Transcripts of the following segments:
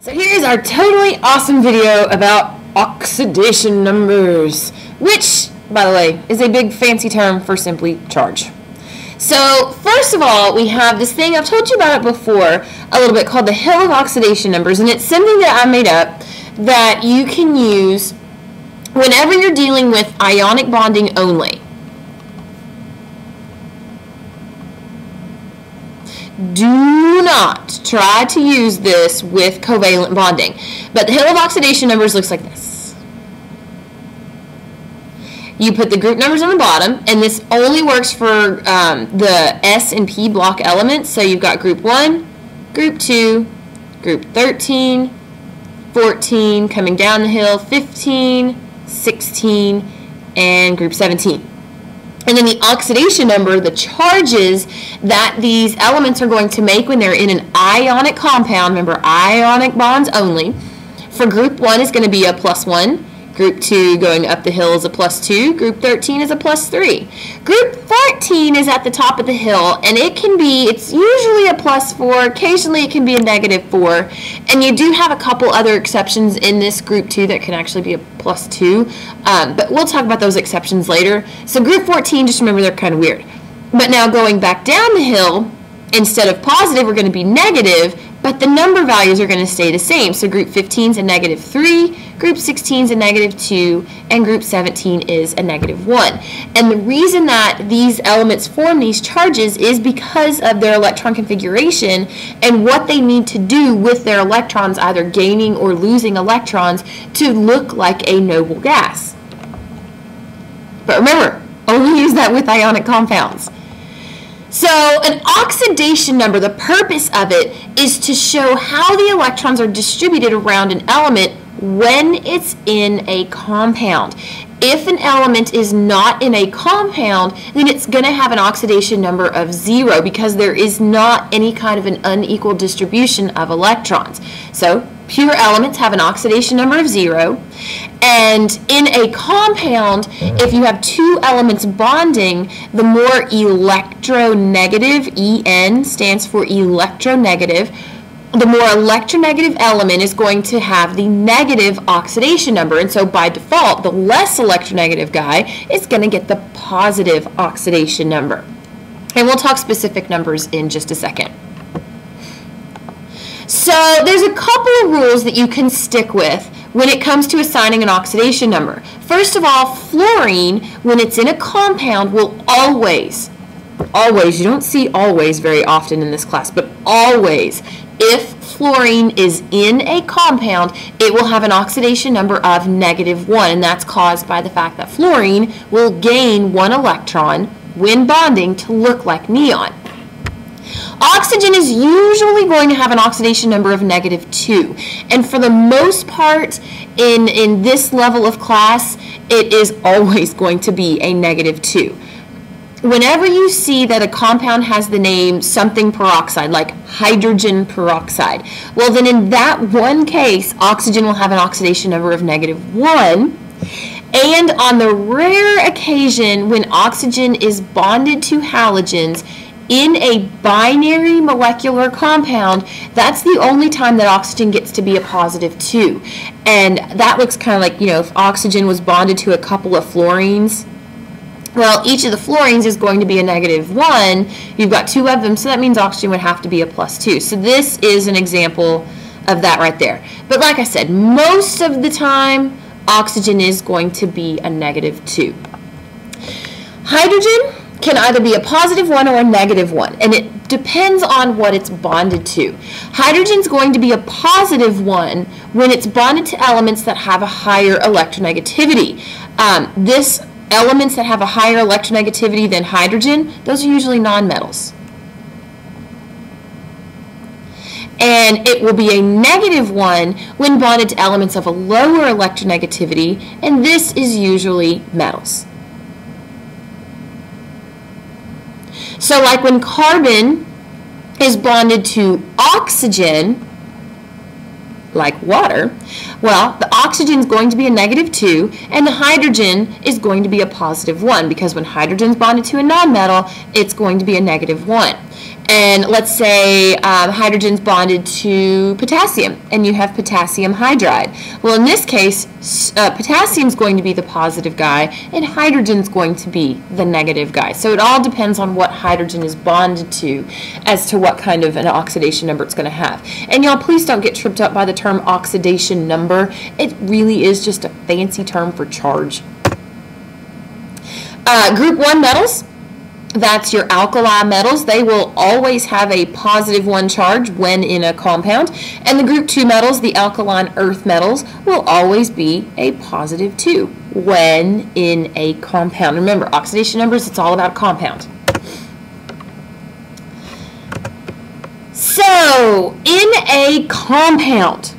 So here's our totally awesome video about oxidation numbers, which, by the way, is a big fancy term for simply charge. So first of all, we have this thing, I've told you about it before a little bit, called the hill of oxidation numbers, and it's something that I made up that you can use whenever you're dealing with ionic bonding only. Do not try to use this with covalent bonding. But the hill of oxidation numbers looks like this. You put the group numbers on the bottom, and this only works for the S and P block elements. So you've got group 1, group 2, group 13, 14, coming down the hill, 15, 16, and group 17. And then the oxidation number, the charges that these elements are going to make when they're in an ionic compound, remember ionic bonds only, for group 1 is going to be a +1, group 2 going up the hill is a +2, group 13 is a +3. Group 14 is at the top of the hill, and it's usually a +4, occasionally it can be a -4, and you do have a couple other exceptions in this group 2 that can actually be a +2, but we'll talk about those exceptions later. So group 14, just remember they're kind of weird. But now going back down the hill, instead of positive, we're going to be negative, but the number values are going to stay the same. So group 15 is a -3, group 16 is a -2, and group 17 is a -1. And the reason that these elements form these charges is because of their electron configuration and what they need to do with their electrons, either gaining or losing electrons, to look like a noble gas. But remember, only use that with ionic compounds. So an oxidation number, the purpose of it is to show how the electrons are distributed around an element when it's in a compound. If an element is not in a compound, then it's going to have an oxidation number of 0 because there is not any kind of an unequal distribution of electrons. So pure elements have an oxidation number of 0. And in a compound, if you have two elements bonding, the more electronegative, En stands for electronegative, the more electronegative element is going to have the negative oxidation number. And so by default, the less electronegative guy is going to get the positive oxidation number. And we'll talk specific numbers in just a second. So there's a couple of rules that you can stick with when it comes to assigning an oxidation number. First of all, fluorine, when it's in a compound, will always, you don't see always very often in this class, but always, if fluorine is in a compound, it will have an oxidation number of -1, and that's caused by the fact that fluorine will gain 1 electron when bonding to look like neon. Oxygen is usually going to have an oxidation number of -2, and for the most part in this level of class, it is always going to be a -2. Whenever you see that a compound has the name something peroxide, like hydrogen peroxide, well then in that one case, oxygen will have an oxidation number of -1. And on the rare occasion when oxygen is bonded to halogens in a binary molecular compound, that's the only time that oxygen gets to be a +2. And that looks kind of like, if oxygen was bonded to a couple of fluorines, well, each of the fluorines is going to be a -1. You've got 2 of them, so that means oxygen would have to be a +2. So this is an example of that right there. But like I said, most of the time, oxygen is going to be a -2. Hydrogen can either be a +1 or a -1, and it depends on what it's bonded to. Hydrogen's going to be a +1 when it's bonded to elements that have a higher electronegativity. Elements that have a higher electronegativity than hydrogen, those are usually nonmetals. And it will be a -1 when bonded to elements of a lower electronegativity, and this is usually metals. So like when carbon is bonded to oxygen, like water, well, the oxygen is going to be a -2, and the hydrogen is going to be a +1, because when hydrogen is bonded to a nonmetal, it's going to be a -1. And let's say hydrogen's bonded to potassium, and you have potassium hydride. Well, in this case, potassium's going to be the positive guy, and hydrogen's going to be the negative guy. So it all depends on what hydrogen is bonded to as to what kind of an oxidation number it's going to have. And y'all, please don't get tripped up by the term oxidation number. It really is just a fancy term for charge. Group 1 metals, that's your alkali metals. They will always have a positive 1 charge when in a compound. And the group 2 metals, the alkaline earth metals, will always be a positive 2 when in a compound. Remember, oxidation numbers, it's all about compound. So, in a compound,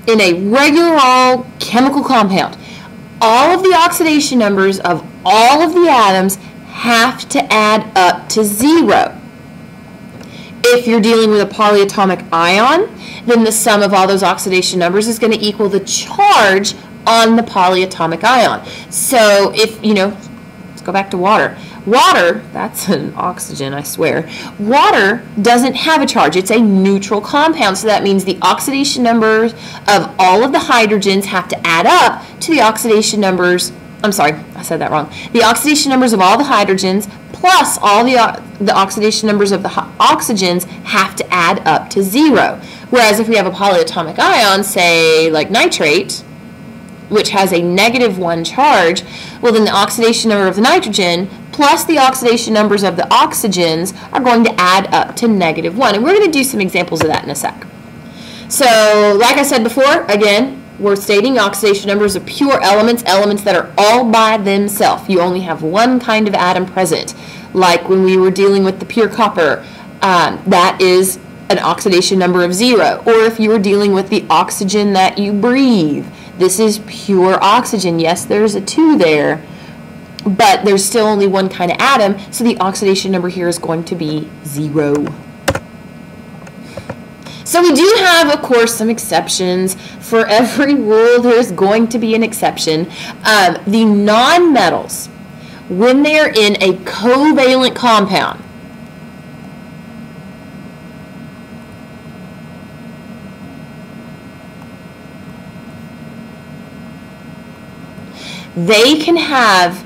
in a regular old chemical compound, all of the oxidation numbers of all of the atoms have to add up to 0. If you're dealing with a polyatomic ion, then the sum of all those oxidation numbers is going to equal the charge on the polyatomic ion. So if, let's go back to water. Water, that's an oxygen, I swear. Water doesn't have a charge. It's a neutral compound, so that means the oxidation numbers of all of the hydrogens have to add up to the oxidation numbers. I'm sorry, I said that wrong. The oxidation numbers of all the hydrogens plus all the oxidation numbers of the oxygens have to add up to 0. Whereas if we have a polyatomic ion, say like nitrate, which has a negative 1 charge, well then the oxidation number of the nitrogen plus the oxidation numbers of the oxygens are going to add up to negative 1. And we're going to do some examples of that in a sec. So like I said before, again, we're stating oxidation numbers of pure elements, elements that are all by themselves. You only have one kind of atom present. Like when we were dealing with the pure copper, that is an oxidation number of 0. Or if you were dealing with the oxygen that you breathe, this is pure oxygen. Yes, there's a 2 there, but there's still only one kind of atom, so the oxidation number here is going to be 0. So we do have, of course, some exceptions. For every rule, there's going to be an exception. The nonmetals, when they are in a covalent compound, they can have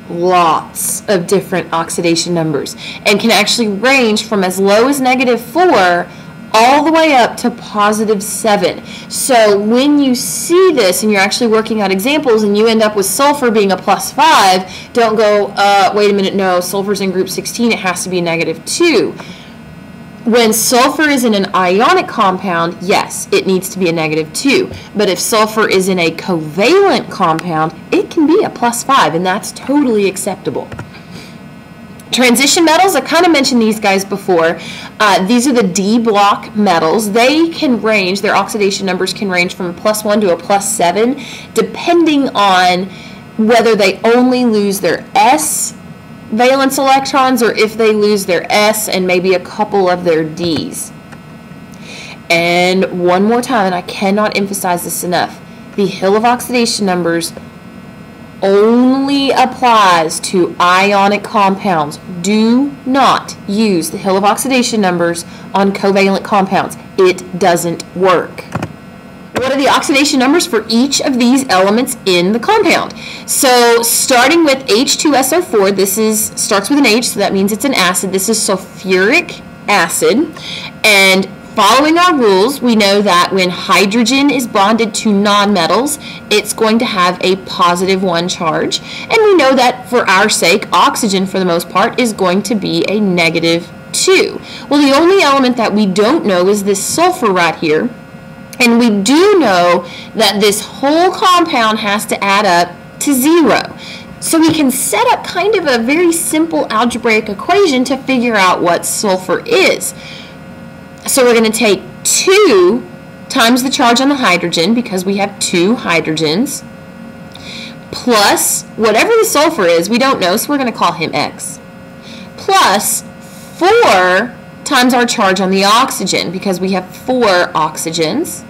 lots of different oxidation numbers and can actually range from as low as -4 all the way up to +7. So when you see this and you're actually working out examples and you end up with sulfur being a +5, don't go, wait a minute, no, sulfur's in group 16, it has to be -2. When sulfur is in an ionic compound, yes, it needs to be a -2. But if sulfur is in a covalent compound, it can be a +5, and that's totally acceptable. Transition metals, I kind of mentioned these guys before. These are the D block metals. They can range, their oxidation numbers can range from a +1 to a +7, depending on whether they only lose their S valence electrons or if they lose their S and maybe a couple of their Ds. And one more time, and I cannot emphasize this enough, the Hill of oxidation numbers only applies to ionic compounds. Do not use the Hill of oxidation numbers on covalent compounds. It doesn't work. What are the oxidation numbers for each of these elements in the compound? So starting with H2SO4, this starts with an H, so that means it's an acid. This is sulfuric acid. And following our rules, we know that when hydrogen is bonded to nonmetals, it's going to have a +1 charge. And we know that for our sake, oxygen, for the most part, is going to be a -2. Well, the only element that we don't know is this sulfur right here. And we do know that this whole compound has to add up to 0. So we can set up kind of a very simple algebraic equation to figure out what sulfur is. So we're going to take 2 times the charge on the hydrogen, because we have 2 hydrogens, plus whatever the sulfur is, we don't know, so we're going to call him X, plus 4 times our charge on the oxygen, because we have 4 oxygens,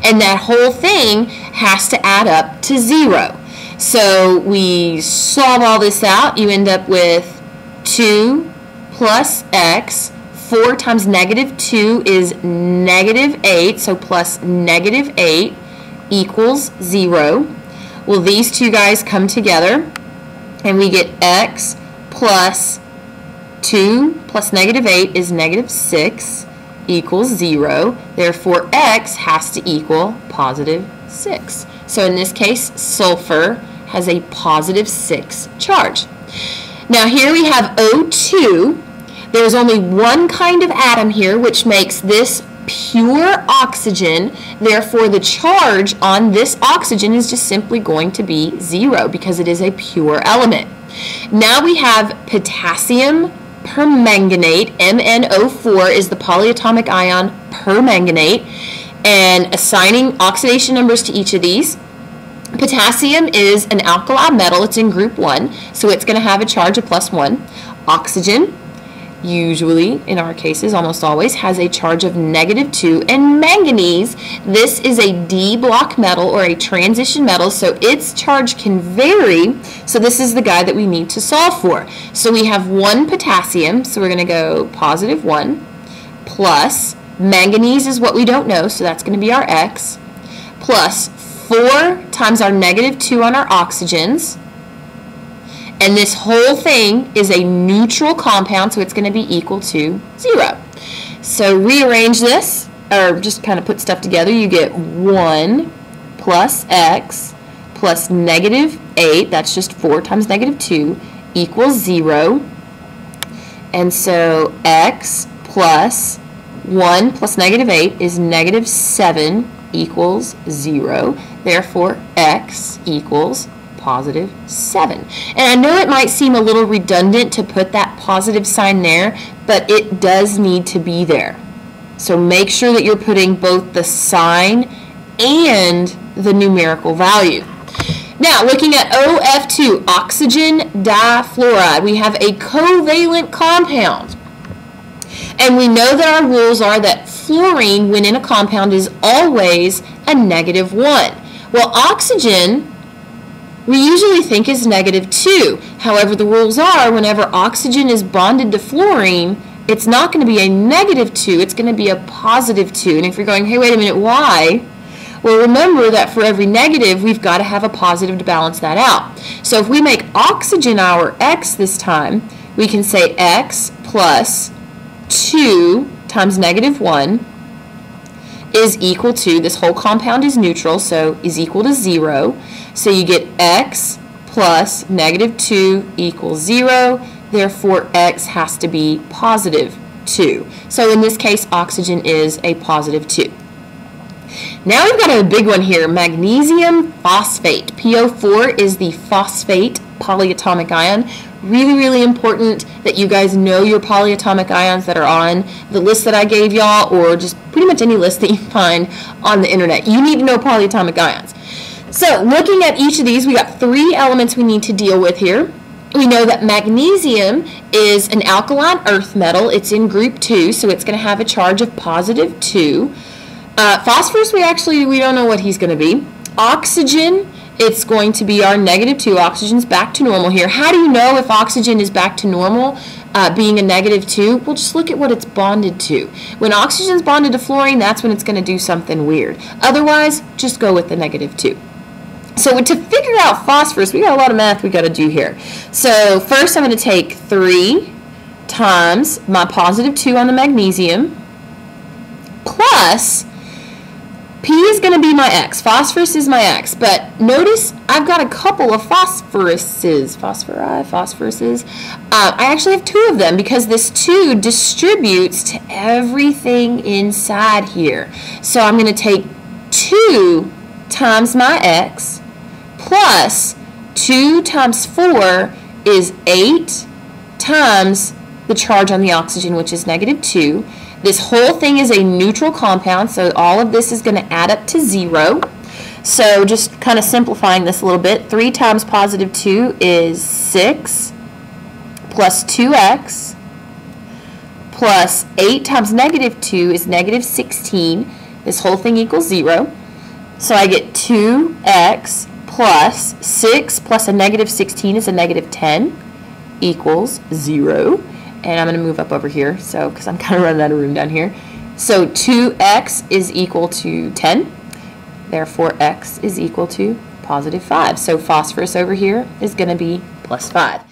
and that whole thing has to add up to 0. So we solve all this out, you end up with 2 plus X, 4 times negative 2 is negative 8, so plus negative 8 equals 0. Well, these two guys come together, and we get x plus 2 plus negative 8 is negative 6 equals 0. Therefore, x has to equal positive 6. So in this case, sulfur has a positive 6 charge. Now here we have O2. There's only one kind of atom here, which makes this pure oxygen. Therefore, the charge on this oxygen is just simply going to be 0 because it is a pure element. Now we have potassium permanganate. MnO4 is the polyatomic ion permanganate. And assigning oxidation numbers to each of these. Potassium is an alkali metal. It's in group 1, so it's going to have a charge of +1. Oxygen, usually, in our cases, almost always, has a charge of -2. And manganese, this is a D block metal or a transition metal, so its charge can vary. So this is the guy that we need to solve for. So we have 1 potassium, so we're going to go +1, plus manganese is what we don't know, so that's going to be our X, plus 4 times our -2 on our oxygens. And this whole thing is a neutral compound, so it's going to be equal to 0. So rearrange this, or just kind of put stuff together. You get 1 plus x plus -8, that's just 4 times -2, equals 0. And so x plus 1 plus -8 is -7 equals 0. Therefore, x equals positive 7. And I know it might seem a little redundant to put that positive sign there, but it does need to be there. So make sure that you're putting both the sign and the numerical value. Now, looking at OF2, oxygen difluoride, we have a covalent compound. And we know that our rules are that fluorine, when in a compound, is always a -1. Well, oxygen, we usually think is -2. However, the rules are whenever oxygen is bonded to fluorine, it's not going to be a -2, it's going to be a +2. And if you're going, hey, wait a minute, why? Well, remember that for every negative, we've got to have a positive to balance that out. So if we make oxygen our X this time, we can say X plus 2 times -1 is equal to, this whole compound is neutral, so is equal to 0. So you get x plus -2 equals 0. Therefore, x has to be +2. So in this case, oxygen is a +2. Now we've got a big one here, magnesium phosphate. PO4 is the phosphate polyatomic ion. Really, really important that you guys know your polyatomic ions that are on the list that I gave y'all, or just pretty much any list that you find on the internet. You need to know polyatomic ions. So looking at each of these, we got 3 elements we need to deal with here. We know that magnesium is an alkaline earth metal. It's in group 2, so it's going to have a charge of +2. Phosphorus, we don't know what he's going to be. Oxygen, it's going to be our -2. Oxygen's back to normal here. How do you know if oxygen is back to normal, being a -2? Well, just look at what it's bonded to. When oxygen's bonded to fluorine, that's when it's going to do something weird. Otherwise, just go with the -2. So to figure out phosphorus, we got a lot of math we got to do here. So first I'm going to take 3 times my +2 on the magnesium plus P is going to be my X. Phosphorus is my X. But notice I've got a couple of phosphoruses. Phosphoruses. I actually have 2 of them because this 2 distributes to everything inside here. So I'm going to take 2 times my X plus 2 times 4 is 8 times the charge on the oxygen, which is -2. This whole thing is a neutral compound, so all of this is going to add up to 0. So just kind of simplifying this a little bit, 3 times +2 is 6 plus 2x plus 8 times -2 is -16. This whole thing equals 0. So I get 2x plus 6 plus a -16 is a -10 equals 0. and I'm going to move up over here, so because I'm kind of running out of room down here. So 2x is equal to 10. Therefore, x is equal to positive 5. So phosphorus over here is going to be plus 5.